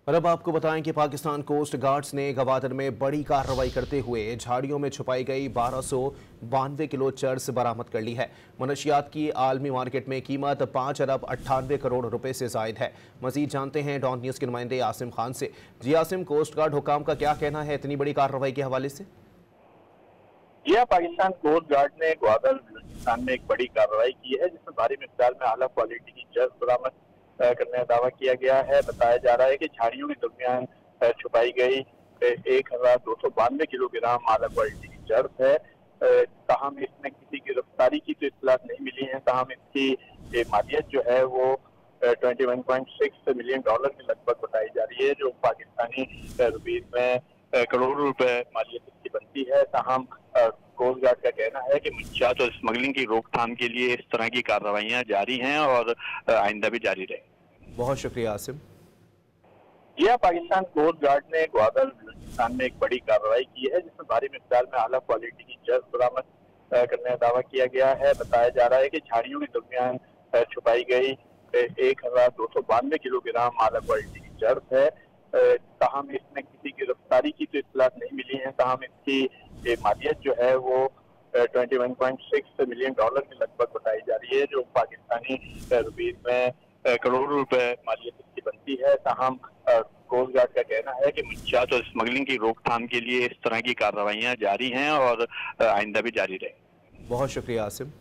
और अब आपको बताएं कि पाकिस्तान कोस्ट गार्ड्स ने गवादर में बड़ी कार्रवाई करते हुए झाड़ियों में छुपाई गई 1292 किलो चर्स बरामद कर ली है। मनशियात की आलमी मार्केट में कीमत 5 अरब 98 करोड़ रुपए से जायद है। मजीद जानते हैं डॉन न्यूज़ के नुमाइंदे आसिम खान से। जी आसिम, कोस्ट गार्ड हुकाम का क्या कहना है इतनी बड़ी कार्रवाई के हवाले से? यह पाकिस्तान कोस्ट गार्ड ने ग्वादर बलूचिस्तान में एक बड़ी कार्रवाई की है, जिसमें भारी मिकदार में आला क्वालिटी की चर्स बरामद करने का दावा किया गया है। बताया जा रहा है कि झाड़ियों के दरमियान छुपाई गई 1292 किलोग्राम आला क्वालिटी की चर्स है। ताहम इसमें किसी गिरफ्तारी की तो इत्तला नहीं मिली है। ताहम इसकी मालियत जो है वो 21.6 मिलियन डॉलर के लगभग बताई जा रही है, जो पाकिस्तानी रुपीज में करोड़ों रुपए मालियत इसकी बनती है। ताहम कोस्ट गार्ड का कहना है कि मंशियात और स्मगलिंग की रोकथाम के लिए इस तरह की कार्रवाइयां जारी हैं और आइंदा भी जारी रहेंगी। बहुत शुक्रिया आसिम। यह पाकिस्तान कोस्ट गार्ड ने ग्वादर बलूचिस्तान में एक बड़ी कार्रवाई की है, जिसमें भारी मिकदार में आला क्वालिटी की चर्स बरामद करने का दावा किया गया है। बताया जा रहा है कि झाड़ियों के दरमियान छुपाई गई 1292 किलोग्राम आला क्वालिटी की चर्स है। ताहम इसमें किसी गिरफ्तारी की तो इत्तला नहीं मिली है। ताहम इसकी मालियत जो है वो 21.6 मिलियन डॉलर के लगभग बताई जा रही है, जो पाकिस्तानी रुपीज में करोड़ों रुपए मालियत इसकी बनती है। ताहम कोस्ट गार्ड का कहना है कि मंशियात और स्मगलिंग की रोकथाम के लिए इस तरह की कार्रवाइयां जारी हैं और आइंदा भी जारी रहेंगी। बहुत शुक्रिया आसिम।